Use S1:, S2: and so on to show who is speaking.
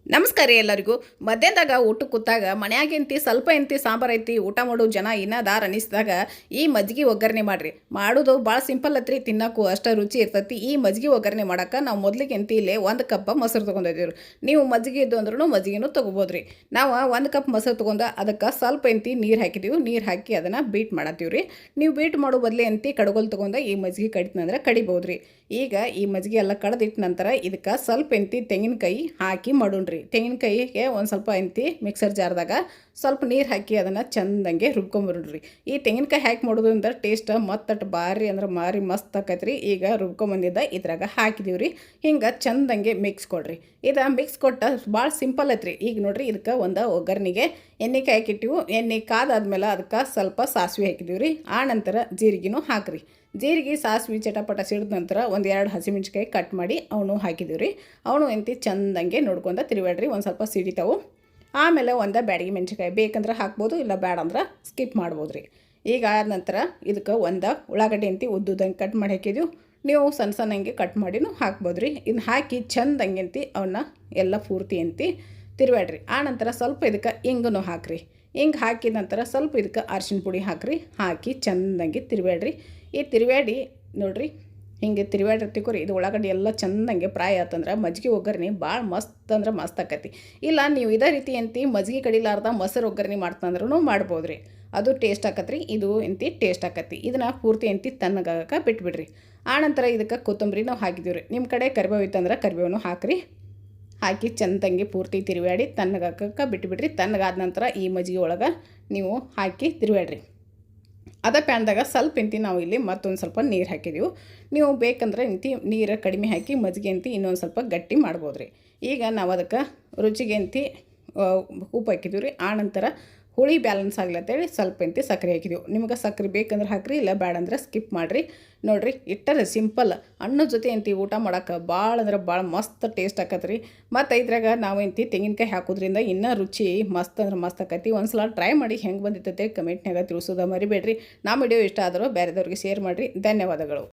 S1: ನಮಸ್ಕಾರ ರೀ ಎಲ್ಲರಿಗೂ. ಮಧ್ಯಾಹ್ನದಾಗ ಊಟಕ್ಕೆ ಕೂತಾಗ ಮನ್ಯಾಗಿಂತಿ ಸ್ವಲ್ಪ ಇಂತಿ ಸಾಂಬಾರು ಐತಿ ಊಟ ಮಾಡೋ ಜನ ಇನ್ನದಾರ ಅನಿಸಿದಾಗ ಈ ಮಜ್ಜಿಗೆ ಒಗ್ಗರಣೆ ಮಾಡಿರಿ. ಮಾಡೋದು ಭಾಳ ಸಿಂಪಲ್ ಐತ್ರಿ, ತಿನ್ನೋಕ್ಕೂ ಅಷ್ಟು ರುಚಿ ಇರ್ತೈತಿ. ಈ ಮಜ್ಜಿಗೆ ಒಗ್ಗರಣೆ ಮಾಡೋಕೆ ನಾವು ಮೊದಲಿಗೆ ಇಲ್ಲೇ 1 ಕಪ್ ಮೊಸರು ತೊಗೊಂಡಿದ್ದೀವಿ. ನೀವು ಮಜ್ಜಿಗೆ ಇದ್ದು ಅಂದ್ರೂ ಮಜ್ಜಿಗೆನೂ ತೊಗೋಬೋದು ರೀ. ನಾವು 1 ಕಪ್ ಮೊಸರು ತೊಗೊಂಡು ಅದಕ್ಕೆ ಸ್ವಲ್ಪ ನೀರು ಹಾಕಿದ್ದೀವಿ. ನೀರು ಹಾಕಿ ಅದನ್ನು ಬೀಟ್ ಮಾಡತ್ತೀವಿ ರೀ. ನೀವು ಬೀಟ್ ಮಾಡೋ ಬದಲೇ ಕಡಗೋಲು ತೊಗೊಂಡು ಈ ಮಜ್ಜಿಗೆ ಕಡಿತಂದ್ರೆ ಕಡಿಬೋದು ರೀ. ಈಗ ಈ ಮಜ್ಜಿಗೆ ಎಲ್ಲ ಕಡ್ದಿಟ್ಟ ನಂತರ ಇದಕ್ಕೆ ಸ್ವಲ್ಪ ತೆಂಗಿನಕಾಯಿ ಹಾಕಿ ಮಾಡೋಣ್ರಿ. ತೆಂಗಿನಕಾಯಿಗೆ ಒಂದು ಸ್ವಲ್ಪ ಮಿಕ್ಸರ್ ಜಾರ್ದಾಗ ಸ್ವಲ್ಪ ನೀರು ಹಾಕಿ ಅದನ್ನು ಚೆಂದಂಗೆ ರುಬ್ಕೊಂಬರ್ರಿ. ಈ ತೆಂಗಿನಕಾಯಿ ಹಾಕಿ ಮಾಡೋದ್ರಿಂದ ಟೇಸ್ಟ್ ಮತ್ತಟ್ಟು ಭಾರಿ ಅಂದ್ರೆ ಮಾರಿ ಮಸ್ತ್ ಆಕೈತ್ರಿ. ಈಗ ರುಬ್ಕೊಂಬಂದಿದ್ದ ಇದ್ರಾಗ ಹಾಕಿದೀವಿ ರೀ. ಹಿಂಗೆ ಚೆಂದಂಗೆ ಮಿಕ್ಸ್ ಕೊಡ್ರಿ. ಇದು ಮಿಕ್ಸ್ ಕೊಟ್ಟ ಭಾಳ ಸಿಂಪಲ್ ಐತ್ರಿ. ಈಗ ನೋಡಿರಿ, ಇದಕ್ಕೆ ಒಂದು ಒಗ್ಗರಣೆಗೆ ಎಣ್ಣೆ ಹಾಕಿಟ್ಟಿವು. ಎಣ್ಣೆ ಕಾದಾದ್ಮೇಲೆ ಅದಕ್ಕೆ ಸ್ವಲ್ಪ ಸಾಸಿವೆ ಹಾಕಿದೀವಿ ರೀ. ಆ ನಂತರ ಜೀರಿಗೆನೂ ಹಾಕಿರಿ. ಜೀರಿಗೆ ಸಾಸಿವೆ ಚಟಪಟ ಸಿಡಿದ ನಂತರ 1-2 ಹಸಿಮೆಣ್ಸಿಕಾಯಿ ಕಟ್ ಮಾಡಿ ಅವನು ಹಾಕಿದೀವಿ ರೀ. ಅವನು ಚೆಂದಂಗೆ ನೋಡ್ಕೊಂಡು ತಿರುವಾಡ್ರಿ. ಒಂದು ಸ್ವಲ್ಪ ಸಿಡಿತಾವು. ಆಮೇಲೆ ಒಂದು ಬ್ಯಾಡಗಿ ಮೆಣಸಿನ್ಕಾಯಿ ಬೇಕಂದ್ರೆ ಹಾಕ್ಬೋದು, ಇಲ್ಲ ಬೇಡ ಅಂದ್ರೆ ಸ್ಕಿಪ್ ಮಾಡ್ಬೋದು ರೀ. ಈಗ ಆದ ನಂತರ ಇದಕ್ಕೆ ಒಂದು ಉಳ್ಳಾಗಡ್ಡಿ ಉದ್ದುದಂಗೆ ಕಟ್ ಮಾಡಿ ಹಾಕಿದ್ದೀವಿ. ನೀವು ಸಣ್ಣ ಸಣ್ಣಂಗೆ ಕಟ್ ಮಾಡಿನೂ ಹಾಕ್ಬೋದು ರೀ. ಇದನ್ನ ಹಾಕಿ ಚೆಂದಂಗೆ ಅವನ್ನ ಎಲ್ಲ ಪೂರ್ತಿ ತಿರುವಾಡ್ರಿ. ಆ ನಂತರ ಸ್ವಲ್ಪ ಇದಕ್ಕೆ ಇಂಗನ್ನು ಹಾಕಿರಿ. ಹಿಂಗೆ ಹಾಕಿದ ನಂತರ ಸ್ವಲ್ಪ ಇದಕ್ಕೆ ಅರಿಶಿನ ಪುಡಿ ಹಾಕಿರಿ. ಹಾಕಿ ಚೆಂದಂಗೆ ತಿರುವಾಡ್ರಿ. ಈ ತಿರುವಾಡಿ ನೋಡಿರಿ, ಹಿಂಗೆ ತಿರುವಾಡಿರ್ತಿಕೋರಿ. ಇದು ಉಳ್ಳಾಗಡ್ಡಿ ಎಲ್ಲ ಚೆಂದಂಗೆ ಫ್ರೈ ಆತಂದ್ರೆ ಮಜ್ಜಿಗೆ ಒಗ್ಗರಣೆ ಭಾಳ ಮಸ್ತ್ ಅಂದ್ರೆ ಮಸ್ತ್ ಆಕತಿ. ಇಲ್ಲ ನೀವು ಇದೇ ರೀತಿ ಮಜ್ಜಿಗೆ ಕಡಿಲಾರ್ದ ಮೊಸರು ಒಗ್ಗರಣೆ ಮಾಡ್ತಂದ್ರೂ ಮಾಡ್ಬೋದು ರೀ. ಅದು ಟೇಸ್ಟ್ ಆಕತ್ರಿ. ಇದು ಟೇಸ್ಟ್ ಆಕತಿ. ಇದನ್ನು ಪೂರ್ತಿ ತಣ್ಣಗಾಗಕ್ಕೆ ಬಿಟ್ಬಿಡ್ರಿ. ಆನಂತರ ಇದಕ್ಕೆ ಕೊತ್ತಂಬರಿ ನಾವು ಹಾಕಿದ್ದೀವಿ ರೀ. ನಿಮ್ಮ ಕಡೆ ಕರಿಬೇವು ಇತ್ತಂದ್ರೆ ಕರಿಬೇವನ್ನು ಹಾಕಿರಿ. ಹಾಕಿ ಚೆಂದಂಗೆ ಪೂರ್ತಿ ತಿರುವಾಡಿ ತಣ್ಣಗಾಗಕ್ಕೆ ಬಿಟ್ಬಿಡ್ರಿ. ತಣ್ಣಗಾದ ನಂತರ ಈ ಮಜ್ಜಿಗೆ ಒಳಗೆ ನೀವು ಹಾಕಿ ತಿರುವಾಡ್ರಿ. ಅದೇ ಪ್ಯಾನ್ದಾಗ ಸ್ವಲ್ಪ ನಾವು ಇಲ್ಲಿ ಮತ್ತೊಂದು ಸ್ವಲ್ಪ ನೀರು ಹಾಕಿದ್ದೀವಿ. ನೀವು ಬೇಕಂದ್ರೆ ನೀರು ಕಡಿಮೆ ಹಾಕಿ ಮಜ್ಜಿಗೆ ಇನ್ನೊಂದು ಸ್ವಲ್ಪ ಗಟ್ಟಿ ಮಾಡ್ಬೋದು ರೀ. ಈಗ ನಾವು ಅದಕ್ಕೆ ರುಚಿಗೆ ಉಪ್ಪು ಹಾಕಿದ್ದೀವಿ ರೀ. ಆ ನಂತರ ಹುಳಿ ಬ್ಯಾಲೆನ್ಸ್ ಆಗ್ಲತ್ತೇಳಿ ಸ್ವಲ್ಪ ಸಕ್ಕರೆ ಹಾಕಿದ್ದೀವಿ. ನಿಮ್ಗೆ ಸಕ್ಕರೆ ಬೇಕಂದ್ರೆ ಹಾಕಿರಿ, ಇಲ್ಲ ಬೇಡ ಅಂದ್ರೆ ಸ್ಕಿಪ್ ಮಾಡಿರಿ. ನೋಡಿರಿ, ಇಟ್ಟರೆ ಸಿಂಪಲ್ ಅನ್ನೋ ಜೊತೆ ಊಟ ಮಾಡೋಕೆ ಭಾಳ ಅಂದ್ರೆ ಭಾಳ ಮಸ್ತ್ ಟೇಸ್ಟ್ ಆಕತ್ರಿ. ಮತ್ತು ಇದ್ರಾಗ ನಾವು ತೆಂಗಿನಕಾಯಿ ಹಾಕೋದ್ರಿಂದ ಇನ್ನೂ ರುಚಿ ಮಸ್ತ್ ಅಂದ್ರೆ ಮಸ್ತ್ ಆಕತಿ. ಒಂದು ಸಲ ಟ್ರೈ ಮಾಡಿ ಹೆಂಗೆ ಬಂದಿರ್ತೈತೆ ಕಮೆಂಟ್ನಾಗ ತಿಳಿಸೋದ ಮರಿಬೇಡ್ರಿ. ನಮ್ಮ ವಿಡಿಯೋ ಇಷ್ಟ ಆದರೂ ಬೇರೆದವ್ರಿಗೆ ಶೇರ್ ಮಾಡಿರಿ. ಧನ್ಯವಾದಗಳು.